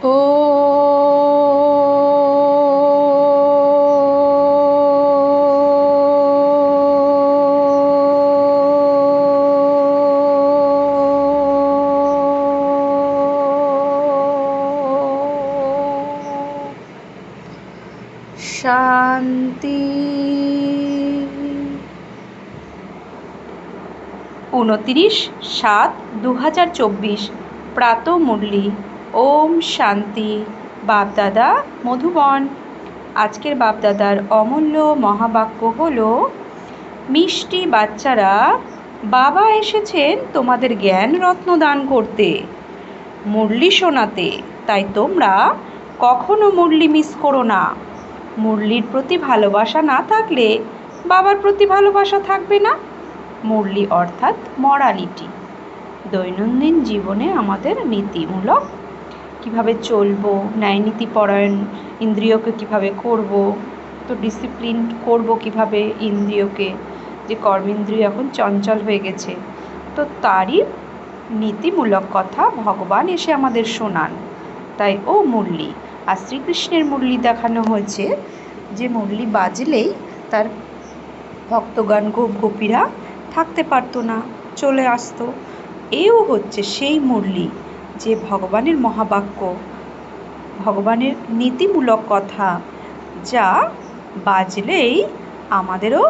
ও শান্তি। 29/7/2024 প্রাত মুরলি। ওম শান্তি। বাপদাদা মধুবন। আজকের বাপদাদার অমূল্য মহাবাক্য হলো, মিষ্টি বাচ্চারা, বাবা এসেছেন তোমাদের জ্ঞান রত্ন দান করতে, মুরলি শোনাতে। তাই তোমরা কখনো মুরলি মিস করো না। মুরলির প্রতি ভালোবাসা না থাকলে বাবার প্রতি ভালোবাসা থাকবে না। মুরলি অর্থাৎ মরালিটি। দৈনন্দিন জীবনে আমাদের নীতিমূলক কিভাবে চলবো, ন্যায়নীতি পরায়ণ ইন্দ্রিয়কে কিভাবে করব, তো ডিসিপ্লিন করব কিভাবে ইন্দ্রিয়কে, যে কর্মেন্দ্রিয় এখন চঞ্চল হয়ে গেছে, তো তারই নীতিমূলক কথা ভগবান এসে আমাদের শোনান। তাই ও মুরলি, আর শ্রীকৃষ্ণের মুরলি দেখানো হয়েছে, যে মুরলি বাজলেই তার ভক্তগণ গোপীরা থাকতে পারতো না, চলে আসতো। এও হচ্ছে সেই মুরলি, যে ভগবানের মহাবাক্য, ভগবানের নীতিমূলক কথা, যা বাজলেই আমাদেরও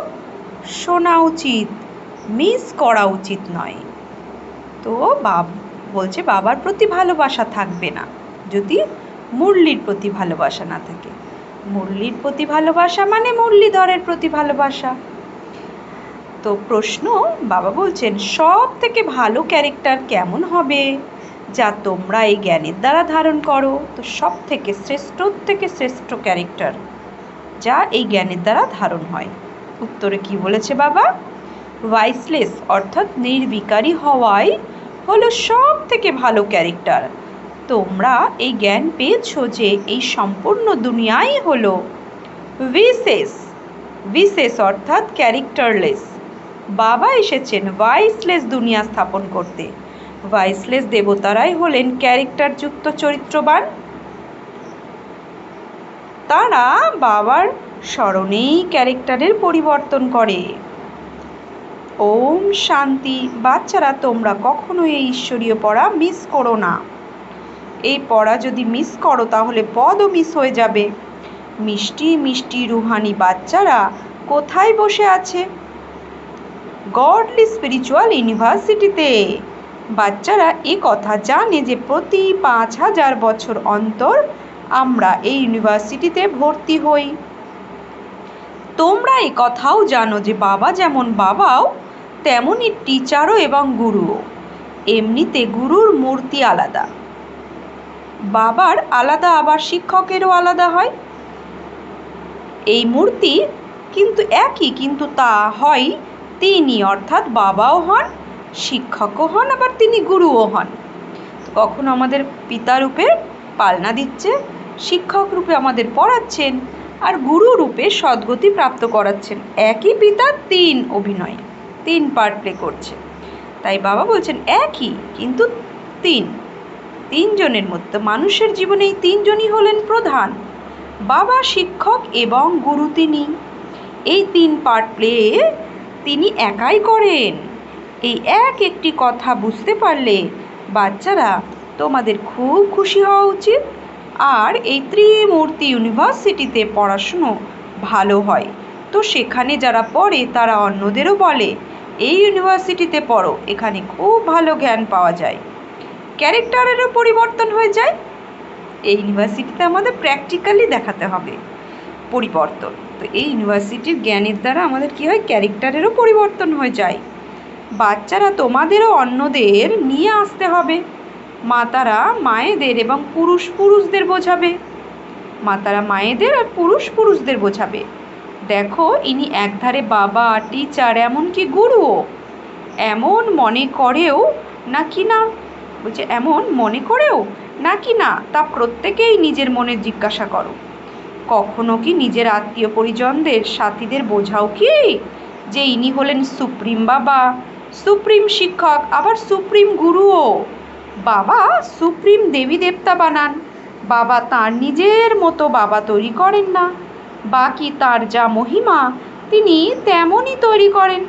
শোনা উচিত, মিস করা উচিত নয়। তো বলছে বাবার প্রতি ভালোবাসা থাকবে না যদি মুরলির প্রতি ভালোবাসা না থাকে। মুরলির প্রতি ভালোবাসা মানে মুরলীধরের প্রতি ভালোবাসা। তো প্রশ্ন, বাবা বলছেন সব থেকে ভালো ক্যারেক্টার কেমন হবে যা তোমরা এই জ্ঞানের দ্বারা ধারণ করো? তো সব থেকে শ্রেষ্ঠ ক্যারেক্টার যা এই জ্ঞানের দ্বারা ধারণ হয়। উত্তরে কি বলেছে বাবা? ভাইসলেস অর্থাৎ নির্বিকারী হওয়াই হলো সব থেকে ভালো ক্যারেক্টার। তোমরা এই জ্ঞান পেয়েছো যে এই সম্পূর্ণ দুনিয়াই হলো ভিসেস অর্থাৎ ক্যারেক্টারলেস। বাবা এসেছেন ভাইসলেস দুনিয়া স্থাপন করতে। ভাইসলেস দেবতারাই হলেন ক্যারেক্টারযুক্ত চরিত্রবান। তারা বাবার স্মরণেই ক্যারেক্টারের পরিবর্তন করে। ওম শান্তি। বাচ্চারা, তোমরা কখনো এই ঈশ্বরীয় পড়া মিস করো না। এই পড়া যদি মিস করো তাহলে পদও মিস হয়ে যাবে। মিষ্টি মিষ্টি রুহানি বাচ্চারা কোথায় বসে আছে? গডলি স্পিরিচুয়াল ইউনিভার্সিটিতে। বাচ্চারা এ কথা জানে যে প্রতি 5000 বছর অন্তর আমরা এই ইউনিভার্সিটিতে ভর্তি হই। তোমরা এই কথাও জানো যে বাবা যেমন বাবাও তেমনই টিচারও এবং গুরুও। এমনিতে গুরুর মূর্তি আলাদা, বাবার আলাদা, আবার শিক্ষকেরও আলাদা হয়। এই মূর্তি কিন্তু একই, কিন্তু তা হয় তিনি, অর্থাৎ বাবাও হন, শিক্ষকও হন, আবার তিনি গুরুও হন। কখনো আমাদের পিতা রূপে পালনা দিচ্ছে, শিক্ষক রূপে আমাদের পড়াচ্ছেন, আর গুরু রূপে সদ্গতি প্রাপ্ত করাচ্ছেন। একই পিতা 3 অভিনয়, 3 পার্ট প্লে করছে। তাই বাবা বলছেন একই কিন্তু 3 জনের মধ্যে মানুষের জীবনে এই 3 জনই হলেন প্রধান, বাবা, শিক্ষক এবং গুরু। তিনি এই 3 পার্ট প্লে তিনি একাই করেন। এই একটি কথা বুঝতে পারলে বাচ্চারা তোমাদের খুব খুশি হওয়া উচিত। আর এই ত্রিমূর্তি ইউনিভার্সিটিতে পড়াশুনো ভালো হয়, তো সেখানে যারা পড়ে তারা অন্যদেরও বলে এই ইউনিভার্সিটিতে পড়ো, এখানে খুব ভালো জ্ঞান পাওয়া যায়, ক্যারেক্টারেরও পরিবর্তন হয়ে যায়। এই ইউনিভার্সিটিতে আমাদের প্র্যাকটিক্যালি দেখাতে হবে পরিবর্তন। তো এই ইউনিভার্সিটির জ্ঞানের দ্বারা আমাদের কী হয়? ক্যারেক্টারেরও পরিবর্তন হয়ে যায়। বাচ্চারা, তোমাদেরও অন্যদের নিয়ে আসতে হবে। মাতারা মায়েদের এবং পুরুষদের বোঝাবে। মাতারা মায়েদের আর পুরুষদের বোঝাবে। দেখো, ইনি একধারে বাবা, টিচার, এমনকি গুরুও। এমন মনে করেও নাকি না? বলছে এমন মনে করেও নাকি না, তা প্রত্যেকেই নিজের মনে জিজ্ঞাসা করো। কখনো কি নিজের আত্মীয় পরিজনদের, সাথীদের বোঝাও কি যে ইনি হলেন সুপ্রিম বাবা, সুপ্রিম শিক্ষক, আবার সুপ্রিম গুরুও? বাবা সুপ্রিম দেবী দেবতা বানান, বাবা তার নিজের মতো বাবা তৈরি করেন না, বাকি তার যা মহিমা তিনি তেমনই তৈরি করেন।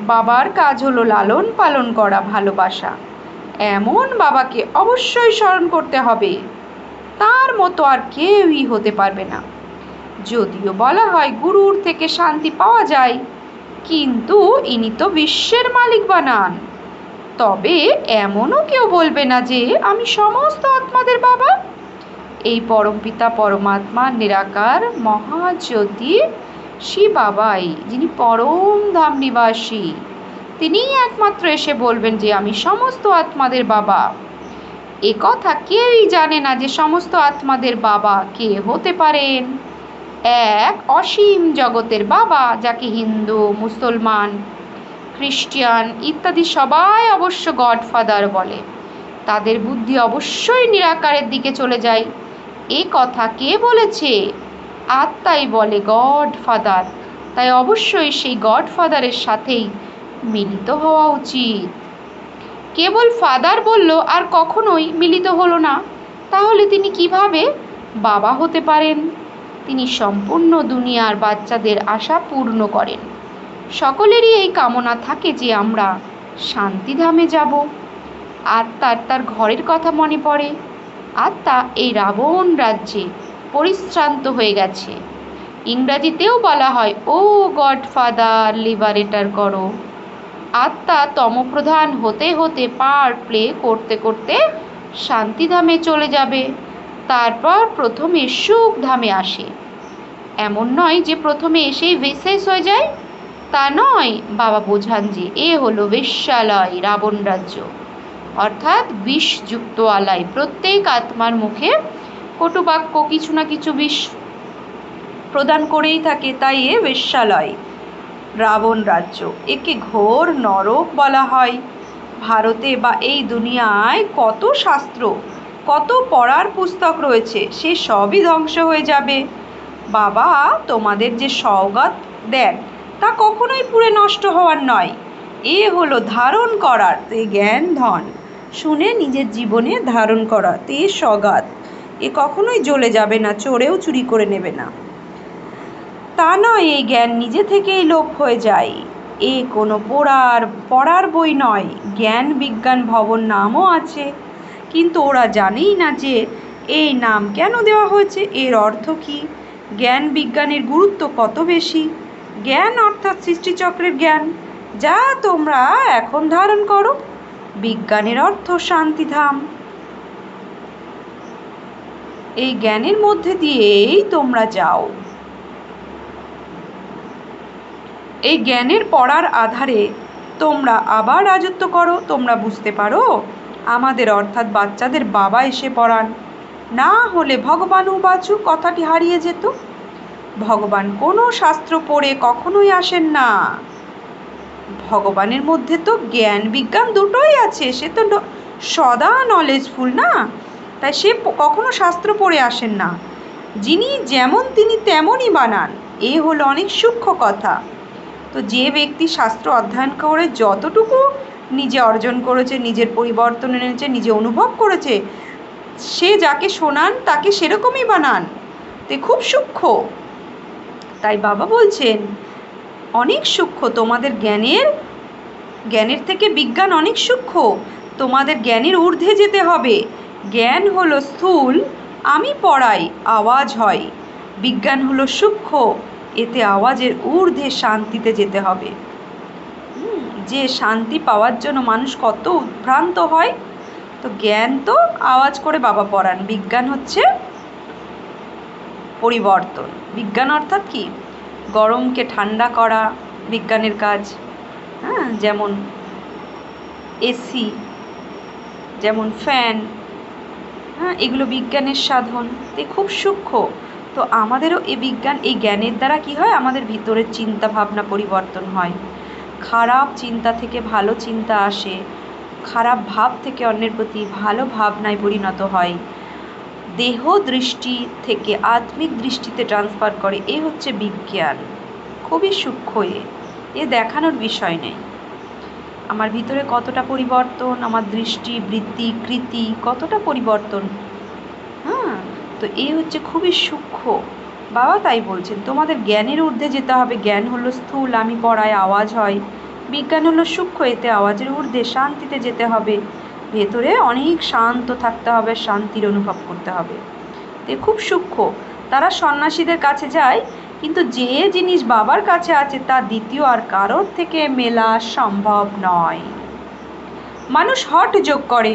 বাবার কাজ হলো লালন পালন করা, ভালোবাসা। এমন বাবাকে অবশ্যই স্মরণ করতে হবে, তার মতো আর কেউই হতে পারবে না। যদিও বলা হয় গুরুর থেকে শান্তি পাওয়া যায়, কিন্তু ইনি তো বিশ্বের মালিক বানান। তবে এমনও কেউ বলবে না যে আমি সমস্ত আত্মাদের বাবা। এই পরমপিতা পরমাত্মা নিরাকার মহাজ্যোতি শিব বাবাই, যিনি পরম ধাম নিবাসী, তিনিই একমাত্র এসে বলবেন যে আমি সমস্ত আত্মাদের বাবা। এ কথা কেউই জানে না যে সমস্ত আত্মাদের বাবা কে হতে পারেন। এক অসীম জগতের বাবা, যাকে হিন্দু, মুসলমান, খ্রিস্টান ইত্যাদি সবাই অবশ্য গডফাদার বলে। তাদের বুদ্ধি অবশ্যই নিরাকারের দিকে চলে যায়। এ কথা কে বলেছে? আত্মাই বলে গডফাদার। তাই অবশ্যই সেই গডফাদারের সাথেই মিলিত হওয়া উচিত। কেবল ফাদার বলল আর কখনোই মিলিত হলো না, তাহলে তিনি কিভাবে বাবা হতে পারেন? তিনি সম্পূর্ণ দুনিয়ার বাচ্চাদের আশা পূর্ণ করেন। সকলেরই এই কামনা থাকে যে আমরা শান্তিধামে যাব। আত্মার তার ঘরের কথা মনে পড়ে। আত্মা এই রাবণ রাজ্যে পরিশ্রান্ত হয়ে গেছে। ইংরাজিতেও বলা হয় ও গডফাদার লিবারেটার করো। আত্মা তমপ্রধান হতে হতে পার্ট প্লে করতে করতে শান্তিধামে চলে যাবে। তারপর প্রথমে সুখধামে আসে। এমন নয় যে প্রথমে এসেই বেশেষ হয়ে যায়, তা নয়। বাবা বোঝান যে এ হলো বেশ্যালয়, রাবণ রাজ্য, অর্থাৎ বিষযুক্ত আলাই। প্রত্যেক আত্মার মুখে কটুবাক্য কিছু না কিছু বিষ প্রদান করেই থাকে, তাই এ বেশ্যালয়, রাবণ রাজ্য। একে ঘোর নরক বলা হয়। ভারতে বা এই দুনিয়ায় কত শাস্ত্র, কত পড়ার পুস্তক রয়েছে, সে সবই ধ্বংস হয়ে যাবে। বাবা তোমাদের যে সওগাত দেন তা কখনোই পুড়ে নষ্ট হওয়ার নয়। এ হলো ধারণ করার, তে জ্ঞান ধন শুনে নিজের জীবনে ধারণ করা, তে সওগাত। এ কখনোই জ্বলে যাবে না, চোরেও চুরি করে নেবে না। তা নয় এই জ্ঞান নিজে থেকেই লোপ হয়ে যায়। এ কোনো পড়ার বই নয়। জ্ঞান বিজ্ঞান ভবন নামও আছে, কিন্তু ওরা জানেই না যে এই নাম কেন দেওয়া হয়েছে, এর অর্থ কী, জ্ঞান বিজ্ঞানের গুরুত্ব কত বেশি। জ্ঞান অর্থাৎ সৃষ্টিচক্রের জ্ঞান, যা তোমরা এখন ধারণ করো। বিজ্ঞানের অর্থ শান্তিধাম। এই জ্ঞানের মধ্যে দিয়েই তোমরা যাও। এই জ্ঞানের পড়ার আধারে তোমরা আবার রাজত্ব করো। তোমরা বুঝতে পারো আমাদের অর্থাৎ বাচ্চাদের বাবা এসে পড়ান, না হলে ভগবানও বাঁচু কথাটি হারিয়ে যেত। ভগবান কোনো শাস্ত্র পড়ে কখনোই আসেন না। ভগবানের মধ্যে তো জ্ঞান বিজ্ঞান দুটোই আছে, সে তো সদা নলেজফুল না, তাই সে কখনো শাস্ত্র পড়ে আসেন না। যিনি যেমন তিনি তেমনই বানান, এ হলো অনেক সূক্ষ্ম কথা। তো যে ব্যক্তি শাস্ত্র অধ্যয়ন করে যতটুকু নিজে অর্জন করেছে, নিজের পরিবর্তন এনেছে, নিজে অনুভব করেছে, সে যাকে শোনান তাকে সেরকমই বানান। তে খুব সূক্ষ্ম। তাই বাবা বলছেন অনেক সূক্ষ্ম, তোমাদের জ্ঞানের থেকে বিজ্ঞান অনেক সূক্ষ্ম। তোমাদের জ্ঞানের ঊর্ধ্বে যেতে হবে। জ্ঞান হলো স্থূল, আমি পড়াই, আওয়াজ হয়। বিজ্ঞান হলো সূক্ষ্ম, এতে আওয়াজের ঊর্ধ্বে শান্তিতে যেতে হবে। যে শান্তি পাওয়ার জন্য মানুষ কত উদ্ভ্রান্ত হয়। তো জ্ঞান তো আওয়াজ করে বাবা পড়ান, বিজ্ঞান হচ্ছে পরিবর্তন। বিজ্ঞান অর্থাৎ কি, গরমকে ঠান্ডা করা বিজ্ঞানের কাজ। যেমন এসি, যেমন ফ্যান, এগুলো বিজ্ঞানের সাধন। খুব সূক্ষ্ম। তো আমাদেরও এই বিজ্ঞান, এই জ্ঞানের দ্বারা কি হয়, আমাদের ভিতরের চিন্তা ভাবনা পরিবর্তন হয়। খারাপ চিন্তা থেকে ভালো চিন্তা আসে, খারাপ ভাব থেকে অন্যের প্রতি ভালো ভাবনায় পরিণত হয়। দেহ দৃষ্টি থেকে আত্মিক দৃষ্টিতে ট্রান্সফার করে। এ হচ্ছে বিজ্ঞান। খুবই সূক্ষ্ম। এ দেখানোর বিষয় নেই আমার ভিতরে কতটা পরিবর্তন, আমার দৃষ্টি বৃত্তি কৃতি কতটা পরিবর্তন। তো এই হচ্ছে খুবই সূক্ষ্ম। বাবা তাই বলছেন তোমাদের জ্ঞানের ঊর্ধ্বে যেতে হবে। জ্ঞান হলো স্থূল, আমি পড়ায় আওয়াজ হয়। বিজ্ঞান হলো সূক্ষ্ম, এতে আওয়াজের ঊর্ধ্বে শান্তিতে যেতে হবে। ভেতরে অনেক শান্ত থাকতে হবে, শান্তির অনুভব করতে হবে। তো খুব সূক্ষ্ম। তারা সন্ন্যাসীদের কাছে যায়, কিন্তু যে জিনিস বাবার কাছে আছে তা দ্বিতীয় আর কারোর থেকে মেলা সম্ভব নয়। মানুষ হঠ যোগ করে,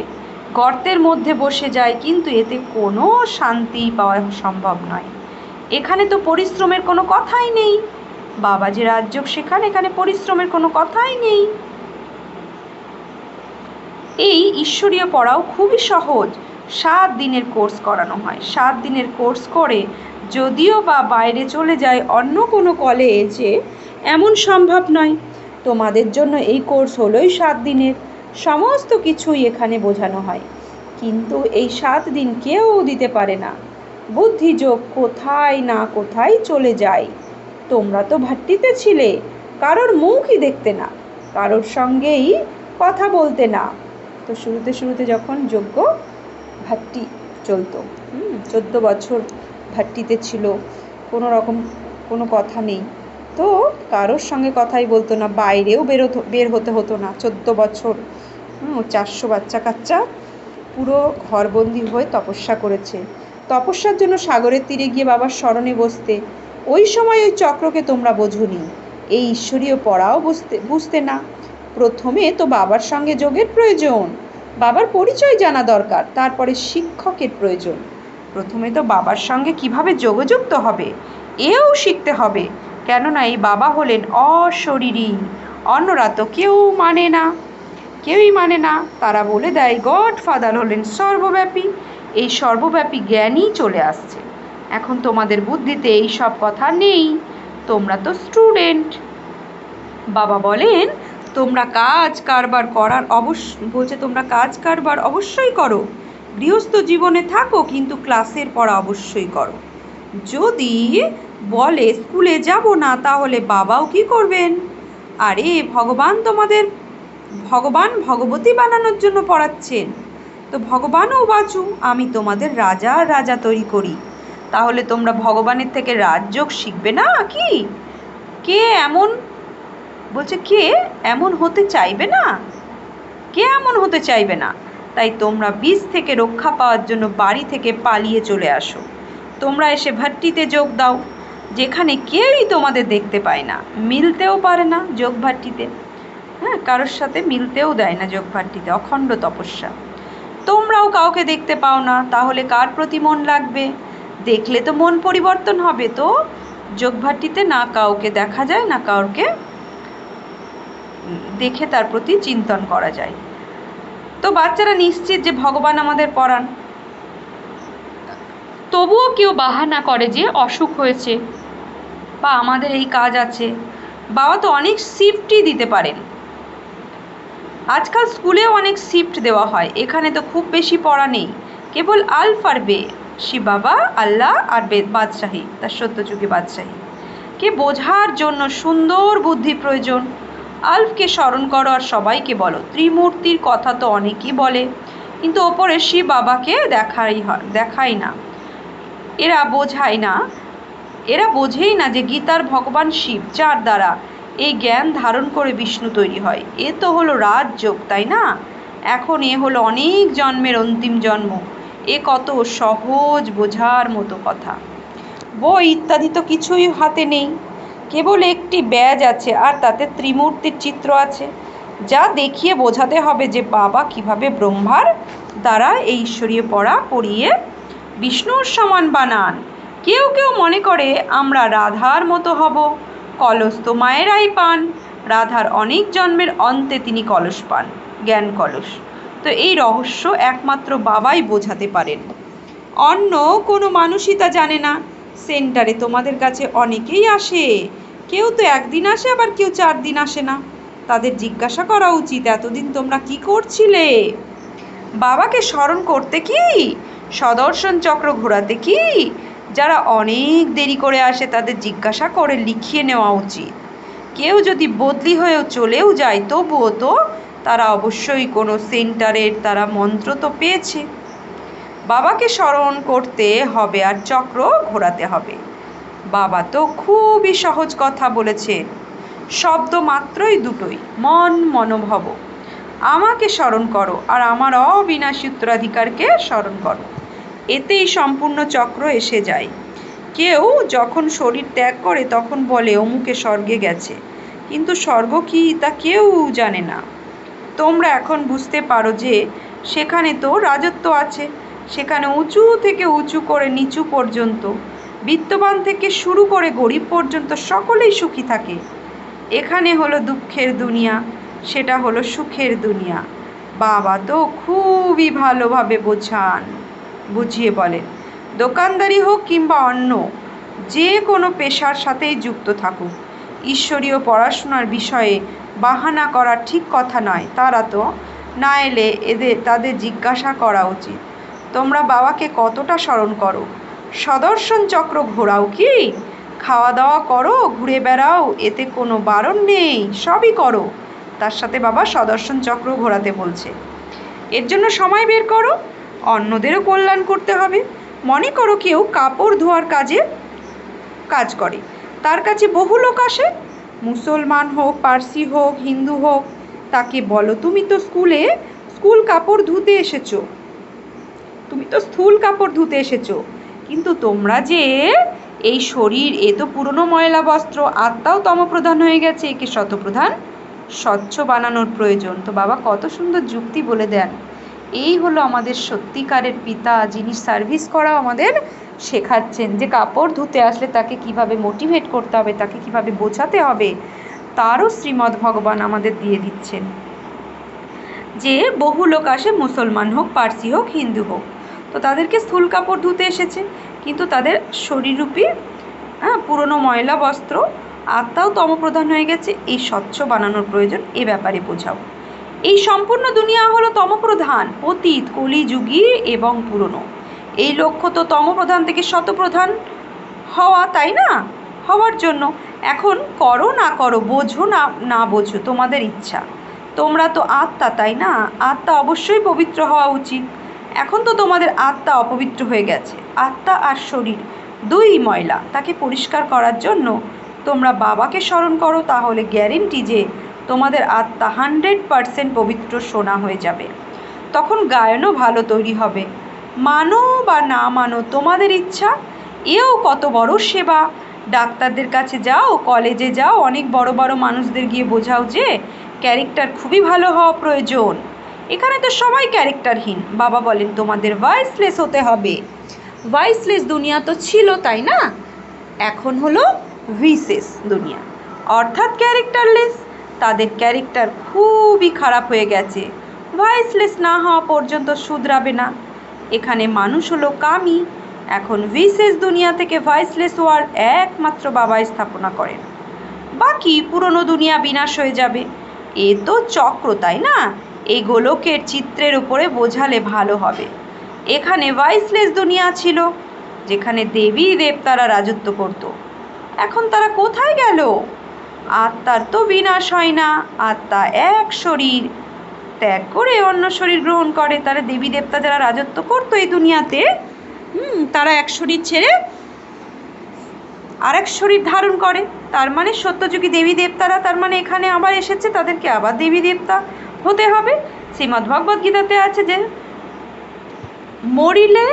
গর্তের মধ্যে বসে যায়, কিন্তু এতে কোনো শান্তি পাওয়া সম্ভব নয়। এখানে তো পরিশ্রমের কোনো কথাই নেই। বাবা যে রাজযোগ শেখান, এখানে পরিশ্রমের কোনো কথাই নেই। এই ঈশ্বরীয় পড়াও খুবই সহজ। 7 দিনের কোর্স করানো হয়। 7 দিনের কোর্স করে যদিও বা বাইরে চলে যায় অন্য কোনো কলেজে, এমন সম্ভব নয়। তোমাদের জন্য এই কোর্স হলোই 7 দিনের। সমস্ত কিছুই এখানে বোঝানো হয়, কিন্তু এই 7 দিন কেউ দিতে পারে না। বুদ্ধিযোগ কোথায় না কোথায় চলে যায়। তোমরা তো ভাট্টিতে ছিলে, কারোর মুখই দেখতে না, কারোর সঙ্গেই কথা বলতে না। তো শুরুতে যখন যজ্ঞ ভাট্টি চলতো, 14 বছর ভাট্টিতে ছিল, কোনো রকম কোনো কথা নেই, তো কারোর সঙ্গে কথাই বলতো না, বাইরেও বের হতে হতো না। 14 বছর 400 বাচ্চা কাচ্চা পুরো ঘরবন্দি হয়ে তপস্যা করেছে। তপস্যার জন্য সাগরের তীরে গিয়ে বাবার স্মরণে বসতে। ওই সময় ওই চক্রকে তোমরা বোঝোনি, এই ঈশ্বরীয় পড়াও বুঝতে না। প্রথমে তো বাবার সঙ্গে যোগের প্রয়োজন, বাবার পরিচয় জানা দরকার, তারপরে শিক্ষকের প্রয়োজন। প্রথমে তো বাবার সঙ্গে কিভাবে যোগযুক্ত হবে এও শিখতে হবে, কেননা এই বাবা হলেন অশরীরী। অন্যরা তো কেউই মানে না। তারা বলে দেয় গড ফাদার হলেন সর্বব্যাপী। এই সর্বব্যাপী জ্ঞানই চলে আসছে। এখন তোমাদের বুদ্ধিতে এই সব কথা নেই, তোমরা তো স্টুডেন্ট। বাবা বলেন তোমরা কাজ কারবার অবশ্যই করো। গৃহস্থ জীবনে থাকো, কিন্তু ক্লাসের পড়া অবশ্যই করো। যদি বলে স্কুলে যাব না, তাহলে বাবাও কি করবেন? আরে ভগবান ভগবতী বানানোর জন্য পড়াচ্ছেন, তো ভগবানও বাঁচু, আমি তোমাদের রাজা তৈরি করি। তাহলে তোমরা ভগবানের থেকে রাজযোগ শিখবে না কি? কে এমন হতে চাইবে না? কে এমন হতে চাইবে না? তাই তোমরা বিষ থেকে রক্ষা পাওয়ার জন্য বাড়ি থেকে পালিয়ে চলে আসো। তোমরা এসে ভাট্টিতে যোগ দাও, যেখানে কেউই তোমাদের দেখতে পায় না, মিলতেও পারে না যোগ ভাট্টিতে। কারোর সাথে মিলতেও দেয় না যোগ ভাট্টিতে, অখণ্ড তপস্যা। তোমরাও কাউকে দেখতে পাও না, তাহলে কার প্রতি মন লাগবে? দেখলে তো মন পরিবর্তন হবে। তো যোগ ভাট্টিতে না কাউকে দেখা যায়, না কাউকে দেখে তার প্রতি চিন্তন করা যায়। তো বাচ্চারা নিশ্চিত যে ভগবান আমাদের পড়ান। তবুও কেউ বাহানা করে যে অসুখ হয়েছে বা আমাদের এই কাজ আছে। বাবা তো অনেক শিফটই দিতে পারেন। আজকাল স্কুলেও অনেক শিফট দেওয়া হয়। এখানে তো খুব বেশি পড়া নেই, কেবল আলফ আর বে, শিব বাবা, আল্লাহ আর বাদশাহী, তার সত্যযুগী বাদশাহী কে বোঝার জন্য সুন্দর বুদ্ধি প্রয়োজন। আলফকে স্মরণ করো আর সবাইকে বলো। ত্রিমূর্তির কথা তো অনেকেই বলে, কিন্তু ওপরে শিব বাবাকে দেখাই না। এরা বোঝেই না যে গীতার ভগবান শিব, যার দ্বারা এই জ্ঞান ধারণ করে বিষ্ণু তৈরি হয়। এ তো হলো রাজযোগ, তাই না? এখন এ হলো অনেক জন্মের অন্তিম জন্ম। এ কত সহজ বোঝার মতো কথা। বই ইত্যাদি তো কিছুই হাতে নেই, কেবল একটি ব্যাজ আছে, আর তাতে ত্রিমূর্তির চিত্র আছে, যা দেখিয়ে বোঝাতে হবে যে বাবা কিভাবে ব্রহ্মার দ্বারা এই ঈশ্বরীয় পড়া পড়িয়ে বিষ্ণুর সমান বানান। কেউ মনে করে আমরা রাধার মতো হব। কলস তো মায়েরাই পান, রাধার অনেক জন্মের অন্তে তিনি কলস পান, জ্ঞান কলস। তো এই রহস্য একমাত্র বাবাই বোঝাতে পারেন, অন্য কোনো মানুষই তা জানে না। সেন্টারে তোমাদের কাছে অনেকেই আসে, কেউ তো একদিন আসে, আবার কেউ 4 দিন আসে না। তাদের জিজ্ঞাসা করা উচিত, এতদিন তোমরা কি করছিলে? বাবাকে স্মরণ করতে কি, সদর্শন চক্র ঘোরাতে কি? যারা অনেক দেরি করে আসে তাদের জিজ্ঞাসা করে লিখিয়ে নেওয়া উচিত। কেউ যদি বদলি হয়েও চলেও যায়, তবুও তো তারা অবশ্যই কোনো সেন্টারের তারা মন্ত্র তো পেয়েছে। বাবাকে স্মরণ করতে হবে আর চক্র ঘোরাতে হবে। বাবা তো খুবই সহজ কথা বলেছেন, শব্দ মাত্রই দুটোই, মন মনোভব। আমাকে স্মরণ করো আর আমার অবিনাশী উত্তরাধিকারকে স্মরণ করো, এতেই সম্পূর্ণ চক্র এসে যায়। কেউ যখন শরীর ত্যাগ করে তখন বলে অমুকে স্বর্গে গেছে, কিন্তু স্বর্গ কি তা কেউ জানে না। তোমরা এখন বুঝতে পারো যে সেখানে তো রাজত্ব আছে, সেখানে উঁচু থেকে উঁচু করে নিচু পর্যন্ত, বিত্তবান থেকে শুরু করে গরিব পর্যন্ত সকলেই সুখী থাকে। এখানে হলো দুঃখের দুনিয়া, সেটা হলো সুখের দুনিয়া। বাবা তো খুবই ভালোভাবে বুঝিয়ে বলেন। দোকানদারি হোক কিংবা অন্য যে কোনো পেশার সাথেই যুক্ত থাকুক, ঈশ্বরীয় পড়াশোনার বিষয়ে বাহানা করা ঠিক কথা নয়। তারা তো না এলে তাদের জিজ্ঞাসা করা উচিত, তোমরা বাবাকে কতটা স্মরণ করো? সদর্শন চক্র ঘোরাও কি? খাওয়া দাওয়া করো, ঘুরে বেড়াও, এতে কোনো বারণ নেই, সবই করো। তার সাথে বাবা সদর্শন চক্র ঘোরাতে বলছে। এর জন্য সময় বের করো, অন্যদেরও কল্যাণ করতে হবে। মনে করো কেউ কাপড় ধোয়ার কাজ করে, তার কাছে বহু লোক আসে, মুসলমান হোক, পার্সি হোক, হিন্দু হোক। তাকে বলো, তুমি তো স্কুল কাপড় ধুতে এসেছো, তুমি তো স্থূল কাপড় ধুতে এসেছো, কিন্তু তোমরা যে এই শরীর, এ তো পুরনো ময়লা বস্ত্র, আত্মাও তমপ্রধান হয়ে গেছে, একে শতপ্রধান স্বচ্ছ বানানোর প্রয়োজন। তো বাবা কত সুন্দর যুক্তি বলে দেন। এই হলো আমাদের সত্যিকারের পিতা, যিনি সার্ভিস করা আমাদের শেখাচ্ছেন, যে কাপড় ধুতে আসলে তাকে কিভাবে মোটিভেট করতে হবে, তাকে কিভাবে বোঝাতে হবে, তারও শ্রীমদ্ ভগবান আমাদের দিয়ে দিচ্ছেন। যে বহু লোক আসে, মুসলমান হোক, পার্সি হোক, হিন্দু হোক, তো তাদেরকে স্থূল কাপড় ধুতে এসেছে, কিন্তু তাদের শরীররূপী পুরনো ময়লা বস্ত্র, আত্মাও তমপ্রধান হয়ে গেছে, এই স্বচ্ছ বানানোর প্রয়োজন, এ ব্যাপারে বোঝাও। এই সম্পূর্ণ দুনিয়া হলো তমপ্রধান, অতীত, কলিযুগী এবং পুরনো। এই লক্ষ্য তো তমপ্রধান থেকে শতপ্রধান হওয়া, তাই না? হওয়ার জন্য এখন করো না করো, বোঝো না না বোঝো, তোমাদের ইচ্ছা। তোমরা তো আত্মা, তাই না? আত্মা অবশ্যই পবিত্র হওয়া উচিত। এখন তো তোমাদের আত্মা অপবিত্র হয়ে গেছে, আত্মা আর শরীর দুই ময়লা, তাকে পরিষ্কার করার জন্য তোমরা বাবাকে স্মরণ করো, তাহলে গ্যারেন্টি যে তোমাদের আত্মা 100% পবিত্র সোনা হয়ে যাবে। তখন গায়নও ভালো তৈরি হবে। মানো বা না মানো, তোমাদের ইচ্ছা। এও কত বড় সেবা। ডাক্তারদের কাছে যাও, কলেজে যাও, অনেক বড় বড় মানুষদের গিয়ে বোঝাও যে ক্যারেক্টার খুবই ভালো হওয়া প্রয়োজন। এখানে তো সবাই ক্যারেক্টারহীন। বাবা বলেন তোমাদের ভয়েসলেস হতে হবে। ভয়েসলেস দুনিয়া তো ছিল, তাই না? এখন হলো ভিসেস দুনিয়া, অর্থাৎ ক্যারেক্টারলেস। তাদের ক্যারেক্টার খুবই খারাপ হয়ে গেছে, ভয়েসলেস না হওয়া পর্যন্ত শুধরাবে না। এখানে মানুষ হলো কামি। এখন ভিসেস দুনিয়া থেকে ভয়েসলেস হওয়ার একমাত্র বাবাই স্থাপনা করেন, বাকি পুরনো দুনিয়া বিনাশ হয়ে যাবে। এ তো চক্র, তাই না? এই গোলকের চিত্রের উপরে বোঝালে ভালো হবে। এখানে ভয়েসলেস দুনিয়া ছিল, যেখানে দেবী দেবতারা রাজত্ব করত। এখন তারা কোথায় গেল? আত্মার তো বিনাশ হয় না, আত্মা এক শরীর ত্যাগ করে অন্য শরীর গ্রহণ করে। তারা দেবী দেবতা যারা রাজত্ব করতো এই দুনিয়াতে, তারা এক শরীর ছেড়ে আরেক শরীর ধারণ করে। তার মানে সত্যযুগী দেবী দেবতারা তার মানে এখানে আবার এসেছে, তাদেরকে আবার দেবী দেবতা হতে হবে। শ্রীমদ্ ভগবদ্ গীতাতে আছে যে মরিলে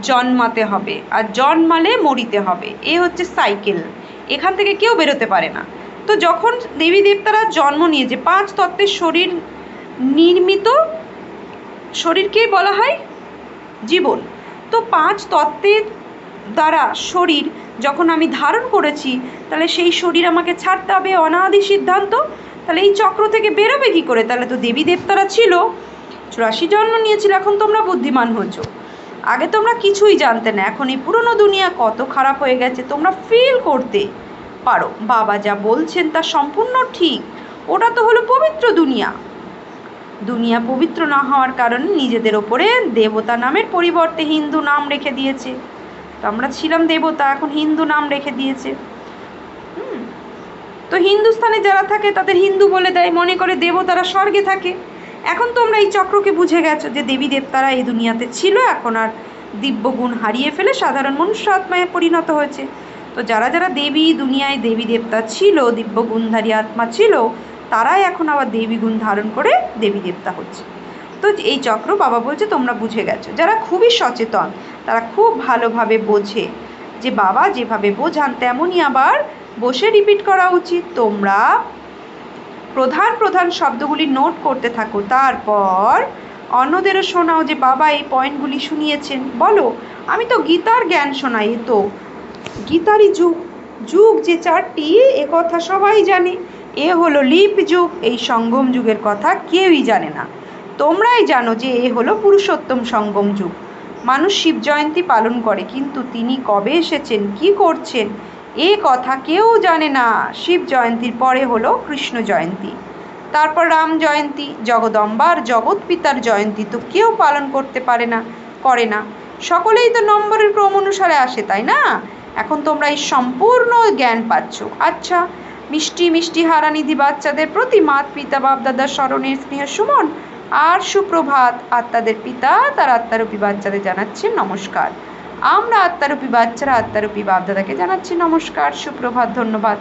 জন্মাতে হবে আর জন্মালে মরিতে হবে, এ হচ্ছে সাইকেল, এখান থেকে কেউ বেরোতে পারে না। তো যখন দেবী দেবতারা জন্ম নিয়েছে, 5 তত্ত্বের শরীর নির্মিত শরীরকেই বলা হয় জীবন। তো 5 তত্ত্বের দ্বারা শরীর যখন আমি ধারণ করেছি, তাহলে সেই শরীর আমাকে ছাড়তে হবে, অনাদি সিদ্ধান্ত। তাহলে এই চক্র থেকে বেরোবে কী করে? তাহলে তো দেবী দেবতারা ছিল, 84 জন্ম নিয়েছিল। এখন তোমরা বুদ্ধিমান হয়েছো, আগে তোমরা কিছুই জানতে না। এখন এই পুরনো দুনিয়া কত খারাপ হয়ে গেছে তোমরা ফিল করতে পারো। বাবা যা বলছেন তা সম্পূর্ণ ঠিক। ওটা তো হলো পবিত্র দুনিয়া। দুনিয়া পবিত্র না হওয়ার কারণে নিজেদের ওপরে দেবতা নামের পরিবর্তে হিন্দু নাম রেখে দিয়েছে। তো আমরা ছিলাম দেবতা, এখন হিন্দু নাম রেখে দিয়েছে। তো হিন্দুস্থানে যারা থাকে তাদের হিন্দু বলে দেয়, মনে করে দেবতারা স্বর্গে থাকে। এখন তোমরা এই চক্রকে বুঝে গেছো যে দেবী দেবতারা এই দুনিয়াতে ছিল, এখন আর দিব্যগুণ হারিয়ে ফেলে সাধারণ মনুষ্য আত্মায় পরিণত হয়েছে। তো যারা যারা দেবী দুনিয়ায় দেবী দেবতা ছিল, দিব্যগুণধারী আত্মা ছিল, তারাই এখন আবার দেবী গুণ ধারণ করে দেবী দেবতা হচ্ছে। তো এই চক্র বাবা বলছে তোমরা বুঝে গেছো। যারা খুবই সচেতন তারা খুব ভালোভাবে বোঝে যে বাবা যেভাবে বোঝান তেমনই আবার বসে রিপিট করা উচিত। তোমরা প্রধান প্রধান শব্দগুলি নোট করতে থাকো, তারপর অন্যদেরও শোনাও যে বাবা এই পয়েন্টগুলি শুনিয়েছেন। বলো, আমি তো গীতার জ্ঞান শোনাই, এ তো গীতারই যুগ। যুগ যে 4টি এ কথা সবাই জানে। এ হলো লিপ যুগ, এই সঙ্গম যুগের কথা কেউই জানে না। তোমরাই জানো যে এ হলো পুরুষোত্তম সঙ্গম যুগ। মানুষ শিব জয়ন্তী পালন করে, কিন্তু তিনি কবে এসেছেন, কি করছেন, এ কথা কেউ জানে না। শিব জয়ন্তীর পরে হলো কৃষ্ণ জয়ন্তী, তারপর রাম জয়ন্তী, জগদম্বার জগৎ পিতার জয়ন্তী তো কেউ পালন করতে করে না। সকলেই তো নম্বরের ক্রম অনুসারে আসে, তাই না? এখন তোমরা এই সম্পূর্ণ জ্ঞান পাচ্ছ। আচ্ছা, মিষ্টি মিষ্টি হারানিধি বাচ্চাদের প্রতি মাত পিতা বাপ দাদার স্মরণের স্নেহ সুমন আর সুপ্রভাত। আত্মাদের পিতা তার আত্মারূপী বাচ্চাদের জানাচ্ছেন নমস্কার। আমরা আত্মারূপী বাচ্চারা আত্মারূপী বাপ দাদাকে জানাচ্ছি নমস্কার, সুপ্রভাত, ধন্যবাদ।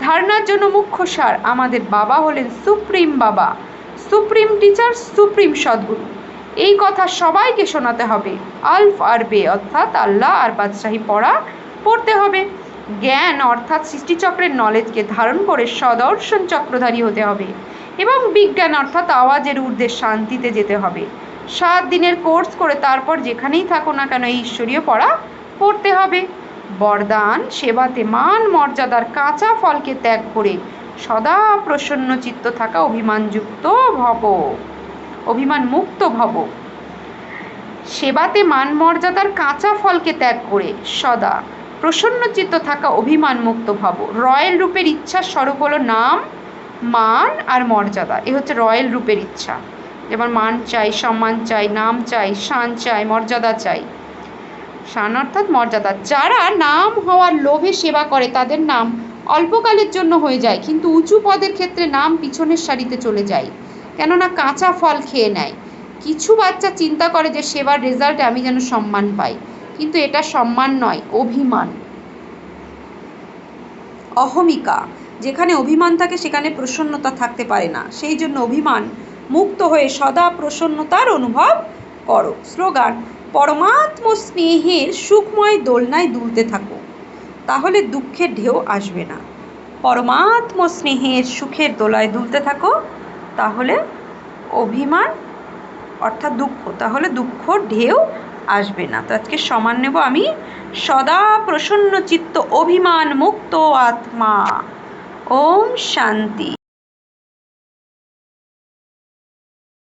ধারণার জন্য মুখ্য সার, আমাদের বাবা হলেন সুপ্রিম বাবা, সুপ্রিম টিচার, সুপ্রিম সদ্গুরু। এই কথা সবাইকে শোনাতে হবে। আলফ আর বে অর্থাৎ আল্লাহ আর বাদশাহী পড়তে হবে। জ্ঞান অর্থাৎ সৃষ্টিচক্রের নলেজকে ধারণ করে সদর্শন চক্রধারী হতে হবে, এবং বিজ্ঞান অর্থাৎ আওয়াজের ঊর্ধ্বে শান্তিতে যেতে হবে। 7 দিনের কোর্স করে তারপর যেখানেই থাকো না কেন এই ঈশ্বরীয় পড়তে হবে। বরদান, সেবাতে মান মর্যাদার কাঁচা ফলকে ত্যাগ করে সদা প্রসন্ন চিত্ত থাকা অভিমান মুক্ত ভব। সেবাতে মান মর্যাদার কাঁচা ফলকে ত্যাগ করে সদা প্রসন্ন চিত্ত থাকা অভিমান মুক্ত ভব। রয়্যাল রূপের ইচ্ছার স্বরূপ হলো নাম, মান আর মর্যাদা। এ হচ্ছে রয়্যাল রূপের ইচ্ছা। যেমন মান চাই, সম্মান চাই, নাম চাই, শান চাই, মর্যাদা চাই। শান অর্থাৎ মর্যাদা। যারা নাম হওয়ার লোভে সেবা করে তাদের নাম অল্পকালের জন্য হয়ে যায়, কিন্তু উঁচু পদের ক্ষেত্রে নাম পিছনের সারিতে চলে যায়, কেননা কাঁচা ফল খেয়ে নেয়। কিছু বাচ্চা চিন্তা করে যে সেবার রেজাল্টে আমি যেন সম্মান পাই, কিন্তু এটা সম্মান নয়, অভিমান, অহমিকা। যেখানে অভিমান থাকে সেখানে প্রসন্নতা থাকতে পারে না। সেই জন্য অভিমান মুক্ত হয়ে সদা প্রসন্নতার অনুভব করো। স্লোগান, পরমাত্ম স্নেহের সুখময় দোলনায় দুলতে থাকো, তাহলে দুঃখের ঢেউ আসবে না। পরমাত্ম স্নেহের সুখের দোলায় দুলতে থাকো, তাহলে অভিমান অর্থাৎ দুঃখ, তাহলে দুঃখ ঢেউ আসবে না। তো আজকে সমান নেব আমি, সদা প্রসন্ন চিত্ত অভিমান মুক্ত আত্মা। ওম শান্তি।